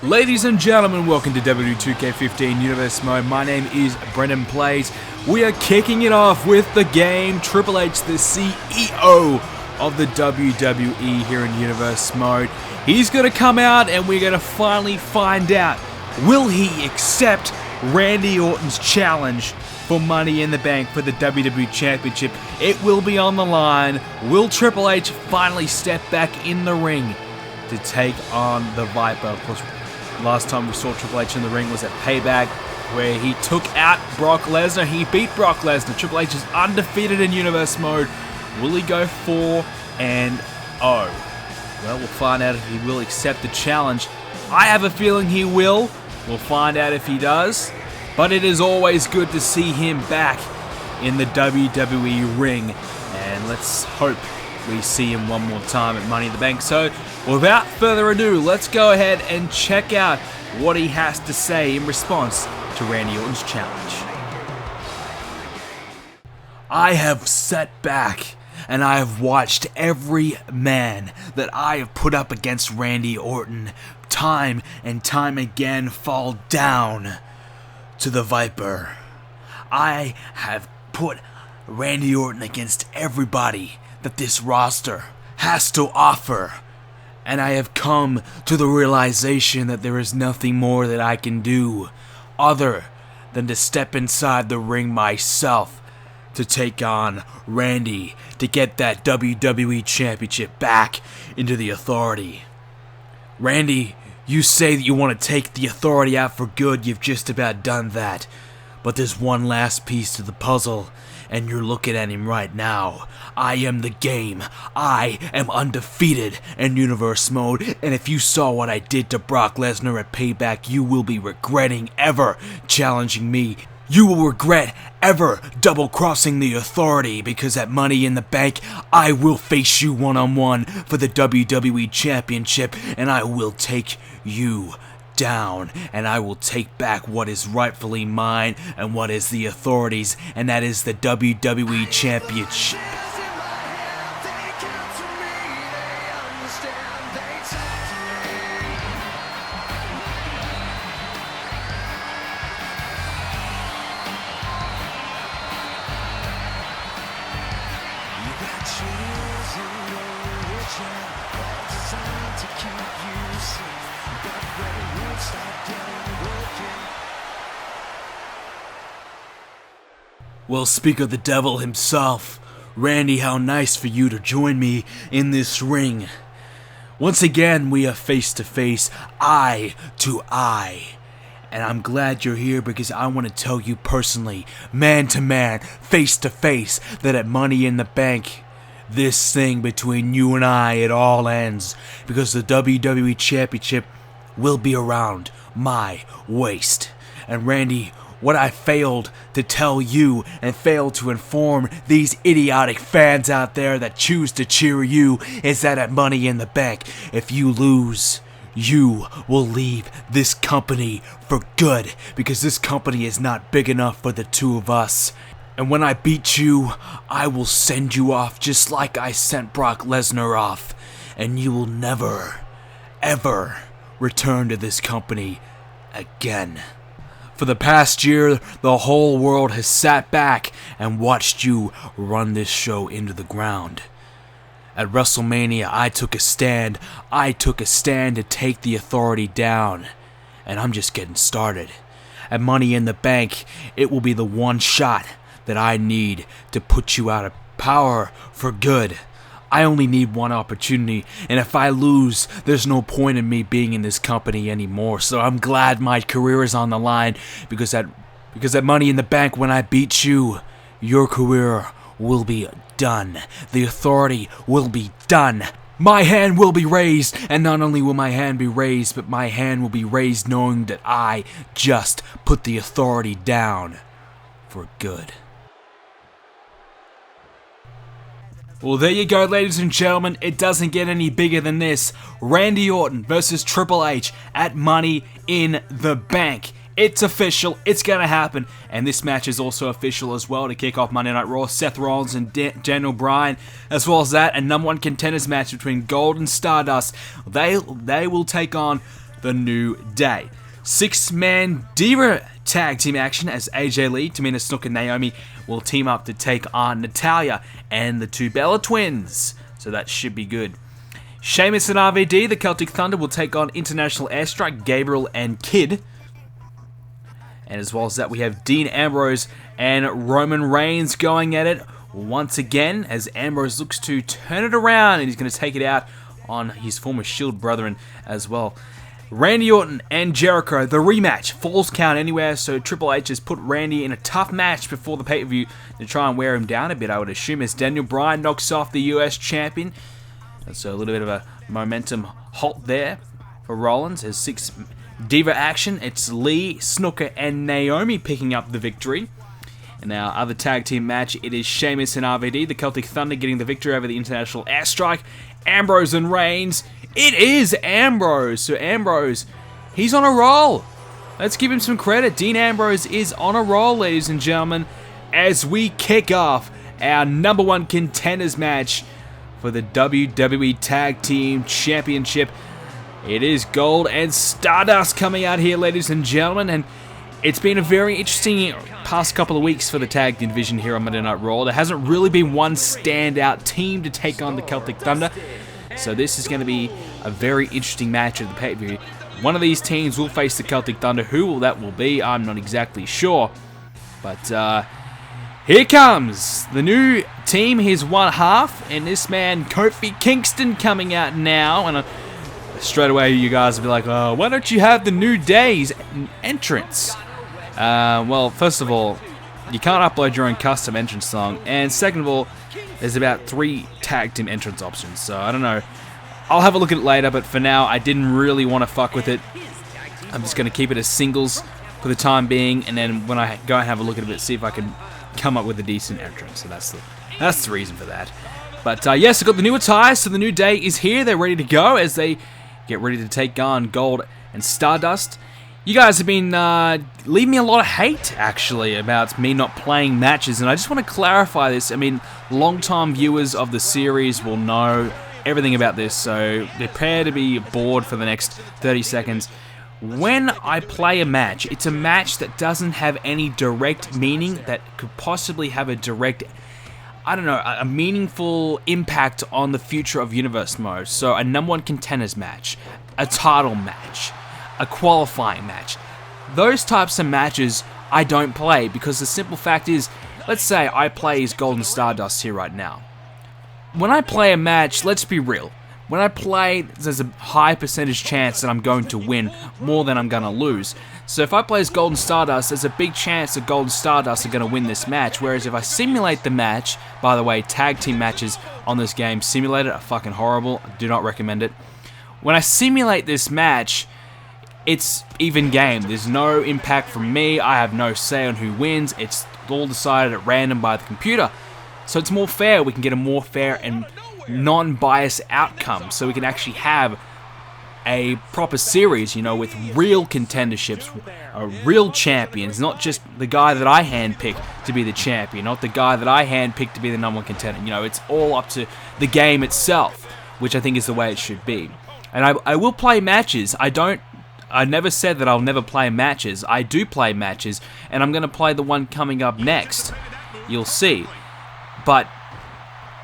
Ladies and gentlemen, welcome to WWE 2k15 Universe Mode. My name is BrendenPlayz. We are kicking it off with the game. Triple H, the CEO of the WWE here in Universe Mode. He's going to come out and we're going to finally find out, will he accept Randy Orton's challenge for Money in the Bank for the WWE Championship? It will be on the line. Will Triple H finally step back in the ring to take on the Viper? Of course, last time we saw Triple H in the ring was at Payback, where he took out Brock Lesnar. He beat Brock Lesnar. Triple H is undefeated in Universe Mode. Will he go 4-0? Well, we'll find out if he will accept the challenge. I have a feeling he will. We'll find out if he does. But it is always good to see him back in the WWE ring. And let's hope we see him one more time at Money in the Bank. So, without further ado, let's go ahead and check out what he has to say in response to Randy Orton's challenge. I have sat back and I have watched every man that I have put up against Randy Orton time and time again fall down to the Viper. I have put Randy Orton against everybody that this roster has to offer, and I have come to the realization that there is nothing more that I can do other than to step inside the ring myself to take on Randy to get that WWE Championship back into the Authority. Randy, you say that you want to take the Authority out for good. You've just about done that. But there's one last piece to the puzzle, and you're looking at him right now. I am the game. I am undefeated in Universe Mode, and if you saw what I did to Brock Lesnar at Payback, you will be regretting ever challenging me. You will regret ever double-crossing the Authority, because at Money in the Bank, I will face you one-on-one for the WWE Championship, and I will take you down, and I will take back what is rightfully mine and what is the Authority's, and that is the WWE Championship. Well, speak of the devil himself. Randy, how nice for you to join me in this ring. Once again, we are face to face, eye to eye. And I'm glad you're here because I want to tell you personally, man to man, face to face, that at Money in the Bank, this thing between you and I, it all ends. Because the WWE Championship will be around my waist. And Randy, what I failed to tell you and failed to inform these idiotic fans out there that choose to cheer you is that at Money in the Bank, if you lose, you will leave this company for good, because this company is not big enough for the two of us. And when I beat you, I will send you off just like I sent Brock Lesnar off, and you will never, ever return to this company again. For the past year, the whole world has sat back and watched you run this show into the ground. At WrestleMania, I took a stand. I took a stand to take the Authority down. And I'm just getting started. At Money in the Bank, it will be the one shot that I need to put you out of power for good. I only need one opportunity, and if I lose, there's no point in me being in this company anymore. So I'm glad my career is on the line, because at Money in the Bank, when I beat you, your career will be done. The Authority will be done. My hand will be raised, and not only will my hand be raised, but my hand will be raised knowing that I just put the Authority down for good. Well, there you go, ladies and gentlemen. It doesn't get any bigger than this. Randy Orton versus Triple H at Money in the Bank. It's official. It's going to happen. And this match is also official as well to kick off Monday Night Raw. Seth Rollins and Daniel Bryan, as well as that, a #1 contenders match between Gold and Stardust. They will take on the New Day. 6-man Diva tag team action as AJ Lee, Tamina Snuka, and Naomi will team up to take on Natalya and the two Bella Twins. So that should be good. Sheamus and RVD, the Celtic Thunder, will take on International Airstrike, Gabriel and Kid. And as well as that, we have Dean Ambrose and Roman Reigns going at it once again as Ambrose looks to turn it around and he's going to take it out on his former Shield brethren as well. Randy Orton and Jericho, the rematch, Falls Count Anywhere, so Triple H has put Randy in a tough match before the pay-per-view to try and wear him down a bit, I would assume, as Daniel Bryan knocks off the US champion. So a little bit of a momentum halt there for Rollins. As 6 Diva action, it's Lee, Snuka, and Naomi picking up the victory. And now, other tag team match, it is Sheamus and RVD, the Celtic Thunder, getting the victory over the International Airstrike. Ambrose and Reigns. It is Ambrose. So Ambrose, he's on a roll. Let's give him some credit. Dean Ambrose is on a roll, ladies and gentlemen, as we kick off our #1 contenders match for the WWE Tag Team Championship. It is Gold and Stardust coming out here, ladies and gentlemen, and it's been a very interesting past couple of weeks for the tag team division here on Monday Night Raw. There hasn't really been one standout team to take on the Celtic Thunder, so this is going to be a very interesting match at the pay-per-view. One of these teams will face the Celtic Thunder. Who that will be, I'm not exactly sure, but here comes the new team, his one half, and this man, Kofi Kingston, coming out now. And straight away, you guys will be like, oh, why don't you have the New Day's entrance? Well, first of all, you can't upload your own custom entrance song. And second of all, there's about 3 tag team entrance options. So, I don't know. I'll have a look at it later, but for now, I didn't really want to fuck with it. I'm just going to keep it as singles for the time being. And then when I go and have a look at it, see if I can come up with a decent entrance. So that's the reason for that. But yes, I've got the new attire, so the New Day is here. They're ready to go as they get ready to take on Gold and Stardust. You guys have been leaving me a lot of hate, actually, about me not playing matches, and I just want to clarify this. I mean, long-time viewers of the series will know everything about this, so prepare to be bored for the next 30 seconds. When I play a match, it's a match that doesn't have any direct meaning that could possibly have a direct, I don't know, a meaningful impact on the future of Universe Mode. So a #1 contenders match, a title match, a qualifying match. Those types of matches I don't play because the simple fact is, let's say I play as Golden Stardust here right now. When I play a match, let's be real. When I play, there's a high percentage chance that I'm going to win more than I'm going to lose. So if I play as Golden Stardust, there's a big chance that Golden Stardust are going to win this match. Whereas if I simulate the match, by the way, tag team matches on this game simulated are fucking horrible. I do not recommend it. When I simulate this match, it's even game. There's no impact from me. I have no say on who wins. It's all decided at random by the computer. So it's more fair. We can get a more fair and non-biased outcome, so we can actually have a proper series, you know, with real contenderships, real champions, not just the guy that I handpicked to be the champion, not the guy that I handpicked to be the #1 contender. You know, it's all up to the game itself, which I think is the way it should be. And I will play matches. I never said that I'll never play matches. I do play matches, and I'm going to play the one coming up next. You'll see. But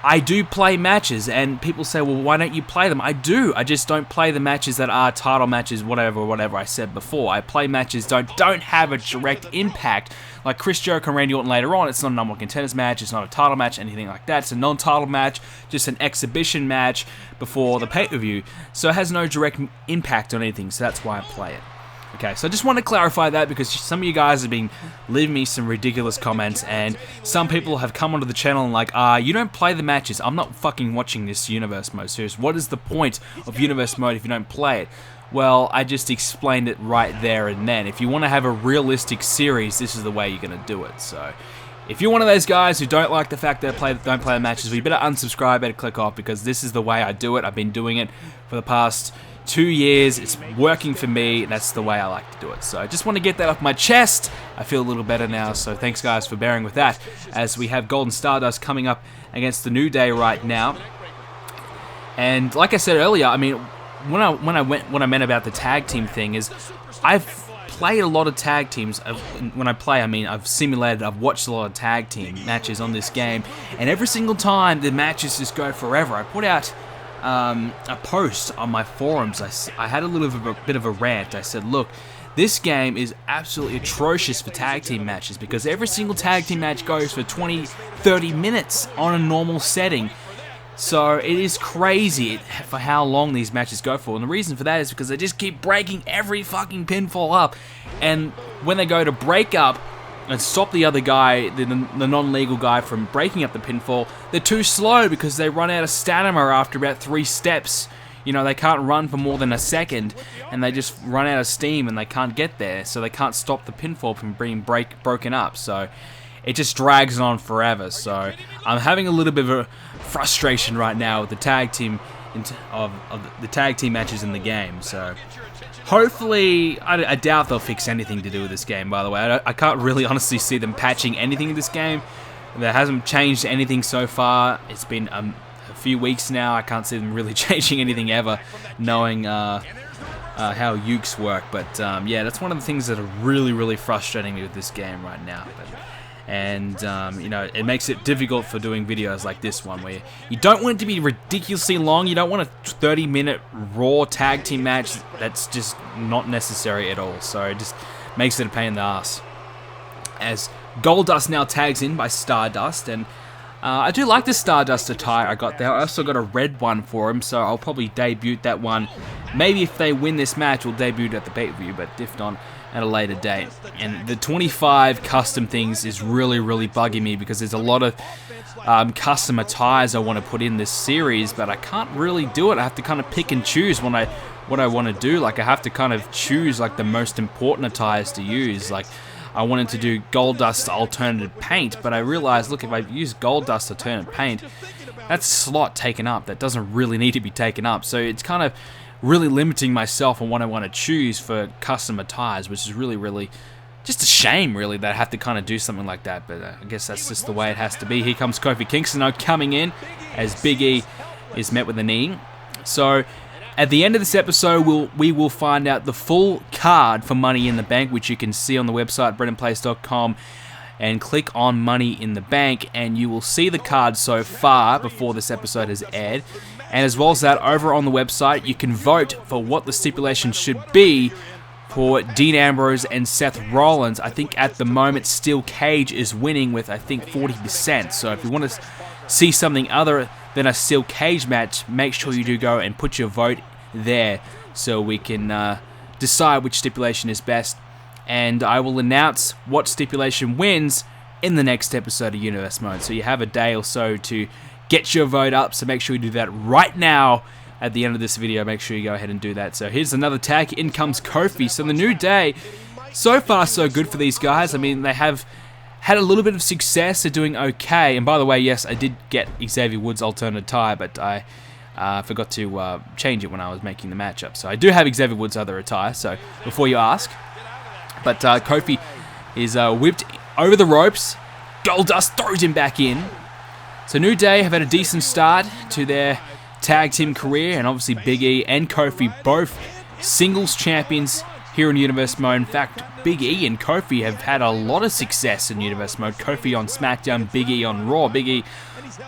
I do play matches, and people say, well, why don't you play them? I do. I just don't play the matches that are title matches, whatever I said before. I play matches don't have a direct impact. Like Chris Jericho and Randy Orton later on, it's not a #1 contenders match, it's not a title match, anything like that. It's a non-title match, just an exhibition match before the pay-per-view. So it has no direct impact on anything, so that's why I play it. Okay, so I just want to clarify that because some of you guys have been leaving me some ridiculous comments, and some people have come onto the channel and like, you don't play the matches. I'm not fucking watching this Universe Mode series. What is the point of Universe Mode if you don't play it? Well, I just explained it right there and then. If you want to have a realistic series, this is the way you're going to do it. So, if you're one of those guys who don't like the fact that I don't play the matches, well, you better unsubscribe, better click off, because this is the way I do it. I've been doing it for the past 2 years. It's working for me. That's the way I like to do it. So I just want to get that off my chest. I feel a little better now, so thanks guys for bearing with that, as we have Golden Stardust coming up against the New Day right now. And like I said earlier, I mean, what I meant about the tag team thing is, I've played a lot of tag teams. When I play, I mean I've simulated, I've watched a lot of tag team matches on this game, and every single time the matches just go forever. I put out a post on my forums. I had a bit of a rant. I said, look, this game is absolutely atrocious for tag team matches because every single tag team match goes for 20-30 minutes on a normal setting. So it is crazy for how long these matches go for, and the reason for that is because they just keep breaking every fucking pinfall up, and when they go to break up and stop the other guy, the non-legal guy, from breaking up the pinfall, they're too slow because they run out of stamina after about 3 steps. You know, they can't run for more than a second, and they just run out of steam and they can't get there, so they can't stop the pinfall from being broken up. So it just drags on forever. So I'm having a little bit of a frustration right now with the tag team of the tag team matches in the game. So hopefully, I doubt they'll fix anything to do with this game. By the way, I can't really honestly see them patching anything in this game. There hasn't changed anything so far. It's been a few weeks now. I can't see them really changing anything ever, knowing how ukes work. But yeah, that's one of the things that are really frustrating me with this game right now. And you know, it makes it difficult for doing videos like this one, where you don't want it to be ridiculously long. You don't want a 30-minute raw tag team match. That's just not necessary at all. So it just makes it a pain in the ass. As Goldust now tags in by Stardust, and I do like the Stardust attire I got there. I also got a red one for him, so I'll probably debut that one. Maybe if they win this match, we'll debut it at the pay-per-view, but if not, at a later date. And the 25 custom things is really bugging me because there's a lot of custom attires I want to put in this series, but I can't really do it. I have to kind of pick and choose what I want to do. Like, I have to kind of choose like the most important attires to use. Like, I wanted to do Goldust alternative paint, but I realized, look, if I use Goldust alternate paint, that's a slot taken up that doesn't really need to be taken up. So it's kind of really limiting myself on what I want to choose for custom attires, which is really just a shame, really, that I have to kind of do something like that. But I guess that's just the way it has to be. Here comes Kofi Kingston now coming in as Big E is met with a knee. So at the end of this episode, we will find out the full card for Money in the Bank, which you can see on the website BrendenPlayz.com, and click on Money in the Bank, and you will see the card so far before this episode has aired. And as well as that, over on the website, you can vote for what the stipulation should be for Dean Ambrose and Seth Rollins. I think at the moment, Steel Cage is winning with, I think, 40%. So if you want to see something other than a Steel Cage match, make sure you do go and put your vote there so we can decide which stipulation is best. And I will announce what stipulation wins in the next episode of Universe Mode. So you have a day or so to get your vote up, so make sure you do that right now. At the end of this video, make sure you go ahead and do that. So here's another tag. In comes Kofi. So the New Day, so far so good for these guys. I mean, they have had a little bit of success. They're doing okay. And by the way, yes, I did get Xavier Woods' alternate attire, but I forgot to change it when I was making the matchup. So I do have Xavier Woods' other attire, so before you ask. But Kofi is whipped over the ropes. Goldust throws him back in. So New Day have had a decent start to their tag team career, and obviously Big E and Kofi, both singles champions here in Universe Mode. In fact, Big E and Kofi have had a lot of success in Universe Mode. Kofi on SmackDown, Big E on Raw. Big E,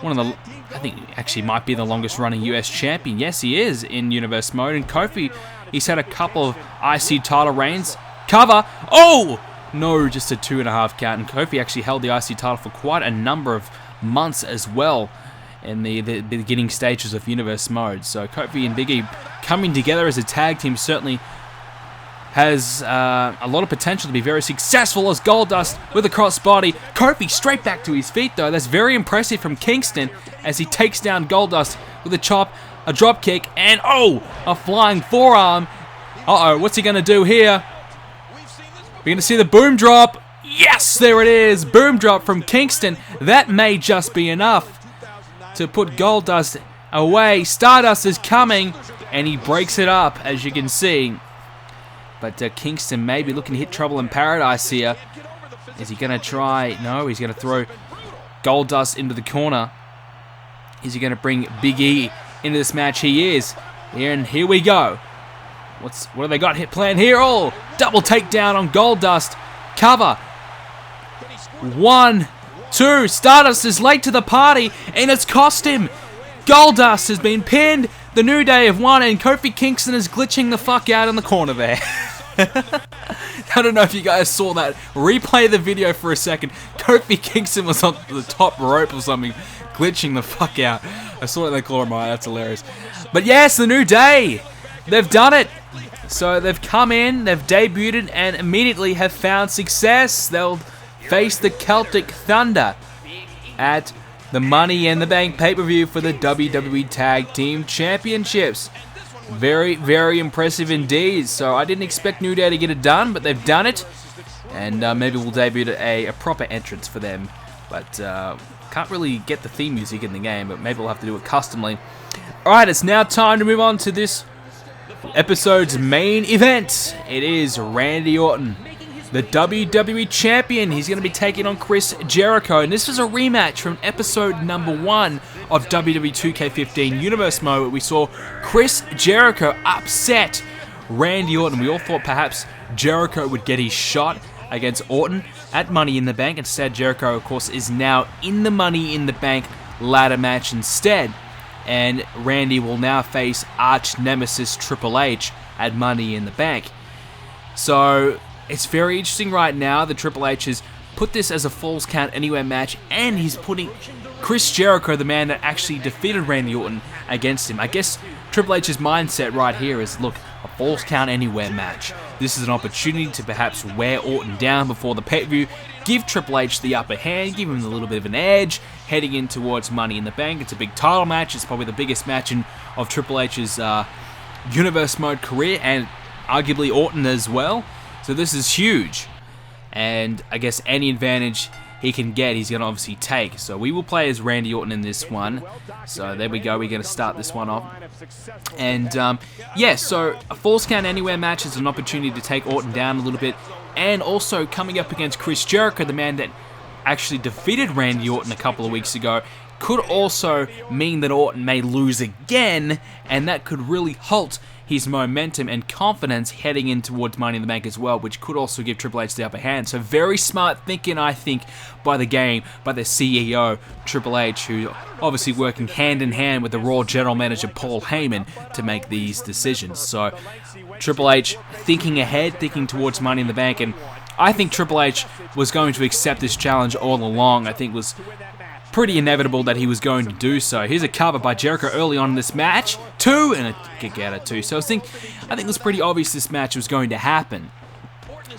one of the, I think actually might be the longest running US champion. Yes, he is in Universe Mode. And Kofi, he's had a couple of IC title reigns. Cover. Oh! No, just a 2.5 count. And Kofi actually held the IC title for quite a number of months as well in the beginning stages of Universe Mode. So Kofi and Big E coming together as a tag team certainly has a lot of potential to be very successful, as Goldust with a crossbody. Kofi straight back to his feet though. That's very impressive from Kingston as he takes down Goldust with a chop, a drop kick, and oh, a flying forearm. Uh-oh, what's he going to do here? We're going to see the boom drop. Yes, there it is. Boom drop from Kingston. That may just be enough to put Goldust away. Stardust is coming, and he breaks it up, as you can see. But Kingston may be looking to hit Trouble in Paradise here. Is he going to try? No, he's going to throw Goldust into the corner. Is he going to bring Big E into this match? He is. And here we go. What have they got planned here? Oh, double takedown on Gold Dust. Cover. 1, 2. Stardust is late to the party, and it's cost him. Gold Dust has been pinned. The New Day have won, and Kofi Kingston is glitching the fuck out in the corner there. I don't know if you guys saw that. Replay the video for a second. Kofi Kingston was on the top rope or something, glitching the fuck out. I saw it in the corner of my eye. That's hilarious. But yes, the New Day. They've done it. So they've come in, they've debuted, and immediately have found success. They'll face the Celtic Thunder at the Money in the Bank pay-per-view for the WWE Tag Team Championships. Very, very impressive indeed. So I didn't expect New Day to get it done, but they've done it. And maybe we'll debut a proper entrance for them. But can't really get the theme music in the game, but maybe we'll have to do it customly. Alright, it's now time to move on to this episode's main event. It is Randy Orton, the WWE Champion. He's going to be taking on Chris Jericho. And this was a rematch from episode number 1 of WWE 2k15 Universe Mode, where we saw Chris Jericho upset Randy Orton. We all thought perhaps Jericho would get his shot against Orton at Money in the Bank. Instead, Jericho, of course, is now in the Money in the Bank ladder match instead. And Randy will now face arch nemesis Triple H at Money in the Bank. So it's very interesting right now that Triple H has put this as a Falls Count Anywhere match, and he's putting Chris Jericho, the man that actually defeated Randy Orton, against him. I guess Triple H's mindset right here is, look, a Falls Count Anywhere match. This is an opportunity to perhaps wear Orton down before the pay-per-view, give Triple H the upper hand, give him a little bit of an edge, heading in towards Money in the Bank. It's a big title match. It's probably the biggest match of Triple H's Universe Mode career, and arguably Orton as well. So this is huge. And I guess any advantage he can get, he's going to obviously take. So we will play as Randy Orton in this one. So there we go. We're going to start this one off. And yeah, so a Falls Count Anywhere match is an opportunity to take Orton down a little bit. And also coming up against Chris Jericho, the man that actually defeated Randy Orton a couple of weeks ago, could also mean that Orton may lose again, and that could really halt his momentum and confidence heading in towards Money in the Bank as well, which could also give Triple H the upper hand. So very smart thinking, I think, by the CEO, Triple H, who obviously working hand in hand with the Raw General Manager Paul Heyman to make these decisions. So Triple H thinking ahead, thinking towards Money in the Bank, and I think Triple H was going to accept this challenge all along. I think it was pretty inevitable that he was going to do so. Here's a cover by Jericho early on in this match. 2, and a kick out of 2. So I think it was pretty obvious this match was going to happen.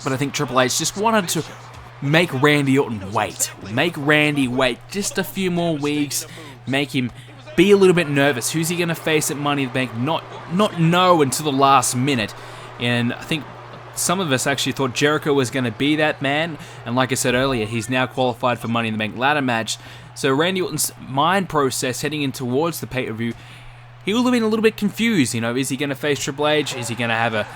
But I think Triple H just wanted to make Randy Orton wait. Make Randy wait just a few more weeks. Make him be a little bit nervous. Who's he going to face at Money in the Bank? Not know until the last minute. And I think some of us actually thought Jericho was going to be that man. And like I said earlier, he's now qualified for Money in the Bank ladder match. So Randy Orton's mind process heading in towards the pay-per-view, he will have been a little bit confused. Is he going to face Triple H? Is he going to have a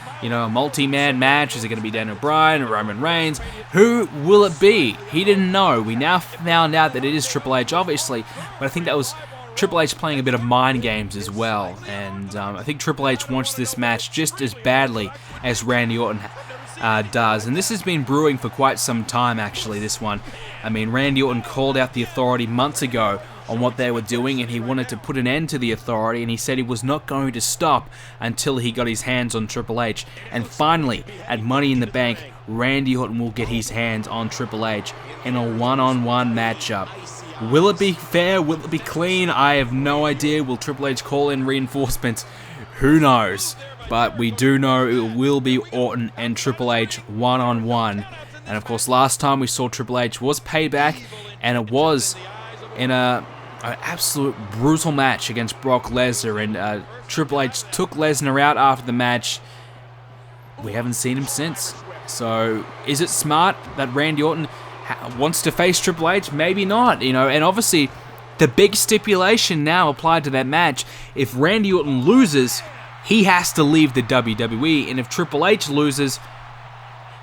multi-man match? Is it going to be Daniel Bryan or Roman Reigns? Who will it be? He didn't know. We now found out that it is Triple H, obviously, but I think that was Triple H playing a bit of mind games as well. And I think Triple H wants this match just as badly as Randy Orton does. And this has been brewing for quite some time, actually, this one. I mean, Randy Orton called out the Authority months ago on what they were doing, and he wanted to put an end to the Authority, and he said he was not going to stop until he got his hands on Triple H. And finally, at Money in the Bank, Randy Orton will get his hands on Triple H in a one-on-one matchup. Will it be fair? Will it be clean? I have no idea. Will Triple H call in reinforcements? Who knows? But we do know it will be Orton and Triple H one-on-one. And of course, last time we saw Triple H was Payback, and it was in an absolute brutal match against Brock Lesnar. And Triple H took Lesnar out after the match. We haven't seen him since. So is it smart that Randy Orton wants to face Triple H? Maybe not, and obviously the big stipulation now applied to that match. If Randy Orton loses, he has to leave the WWE, and if Triple H loses,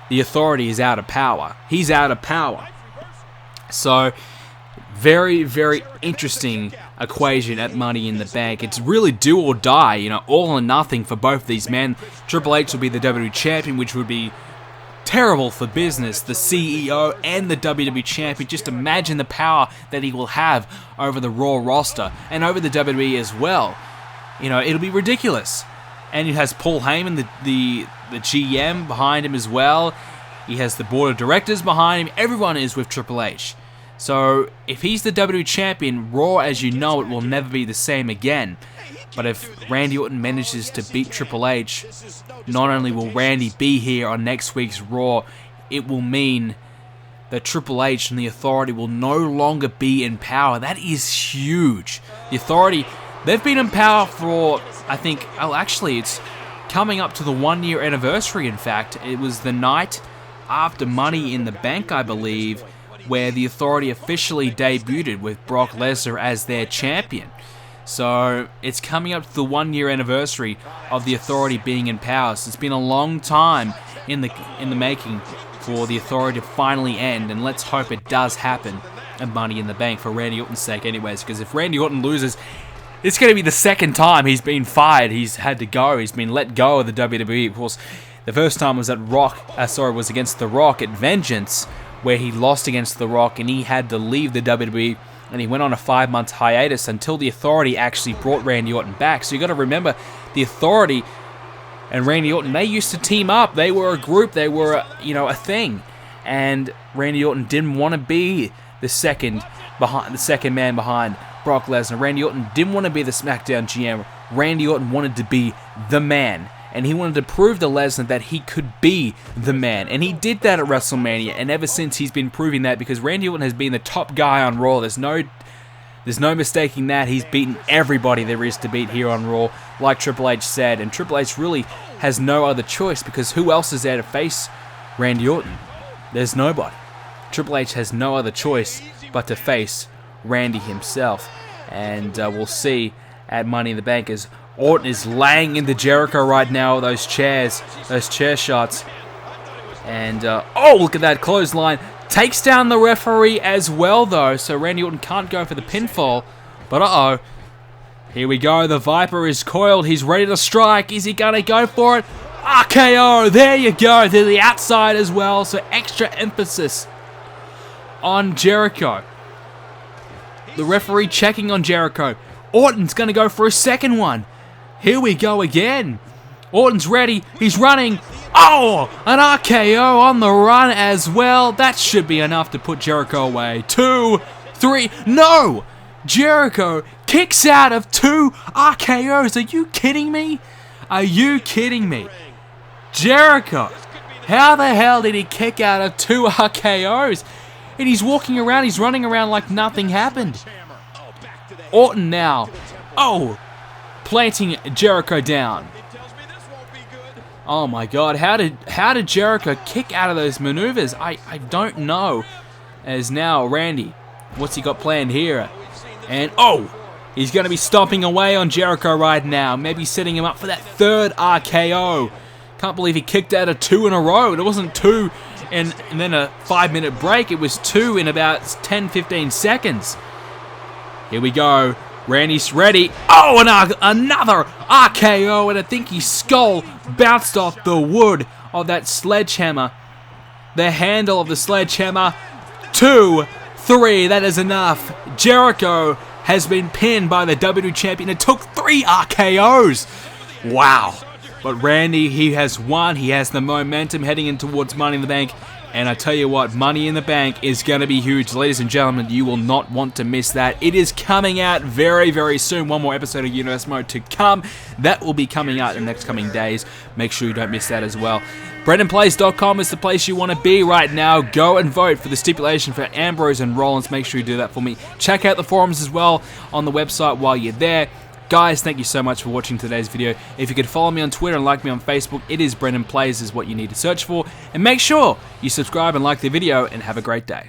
the Authority is out of power. He's out of power. So very, very interesting equation at Money in the Bank. It's really do or die, you know, all or nothing for both these men. Triple H will be the WWE Champion, which would be terrible for business. The CEO and the WWE Champion, just imagine the power that he will have over the Raw roster and over the WWE as well. You know, it'll be ridiculous. And he has Paul Heyman, the GM, behind him as well. He has the board of directors behind him. Everyone is with Triple H. So, if he's the WWE Champion, Raw, as you know it, will never be the same again. But if Randy Orton manages to beat Triple H, not only will Randy be here on next week's Raw, it will mean that Triple H and the Authority will no longer be in power. That is huge. The Authority, they've been in power for, I think, oh, actually, it's coming up to the 1-year anniversary, in fact. It was the night after Money in the Bank, I believe, where the Authority officially debuted with Brock Lesnar as their champion. So it's coming up to the 1-year anniversary of the Authority being in power. So it's been a long time in the making for the Authority to finally end, and let's hope it does happen at Money in the Bank for Randy Orton's sake anyways, because if Randy Orton loses, it's going to be the second time he's been fired. He's had to go. He's been let go of the WWE. Of course, the first time was was against The Rock at Vengeance, where he lost against The Rock and he had to leave the WWE, and he went on a 5-month hiatus until the Authority actually brought Randy Orton back. So you got to remember, the Authority and Randy Orton, they used to team up. They were a group. They were, a thing. And Randy Orton didn't want to be the second man behind Brock Lesnar. Randy Orton didn't want to be the SmackDown GM. Randy Orton wanted to be the man. And he wanted to prove to Lesnar that he could be the man. And he did that at WrestleMania. And ever since, he's been proving that, because Randy Orton has been the top guy on Raw. There's no mistaking that. He's beaten everybody there is to beat here on Raw, like Triple H said. And Triple H really has no other choice, because who else is there to face Randy Orton? There's nobody. Triple H has no other choice but to face Randy himself. And we'll see at Money in the Bank as Orton is laying into Jericho right now, those chair shots. And, look at that clothesline. Takes down the referee as well, though, so Randy Orton can't go for the pinfall. But, here we go. The Viper is coiled. He's ready to strike. Is he going to go for it? RKO. There you go. To the outside as well, so extra emphasis on Jericho. The referee checking on Jericho. Orton's going to go for a second one. Here we go again. Orton's ready. He's running. Oh, an RKO on the run as well. That should be enough to put Jericho away. 2, 3. No! Jericho kicks out of 2 RKOs. Are you kidding me? Are you kidding me? Jericho, how the hell did he kick out of 2 RKOs? And he's walking around, he's running around like nothing happened. Orton now. Oh! Planting Jericho down. Oh my god, how did Jericho kick out of those maneuvers? I don't know. As now Randy, what's he got planned here? And he's going to be stomping away on Jericho right now, maybe setting him up for that 3rd RKO. Can't believe he kicked out of 2 in a row. It wasn't 2 and then a 5-minute break, it was 2 in about 10-15 seconds. Here we go. Randy's ready. Oh, and another RKO, and I think his skull bounced off the wood of that sledgehammer. The handle of the sledgehammer. 2, 3, that is enough. Jericho has been pinned by the WWE Champion. It took 3 RKOs. Wow. But Randy, he has won. He has the momentum heading in towards Money in the Bank. And I tell you what, Money in the Bank is going to be huge. Ladies and gentlemen, you will not want to miss that. It is coming out very, very soon. One more episode of Universe Mode to come. That will be coming out in the next coming days. Make sure you don't miss that as well. BrendenPlayz.com is the place you want to be right now. Go and vote for the stipulation for Ambrose and Rollins. Make sure you do that for me. Check out the forums as well on the website while you're there. Guys, thank you so much for watching today's video. If you could follow me on Twitter and like me on Facebook, it is BrendenPlayz is what you need to search for. And make sure you subscribe and like the video, and have a great day.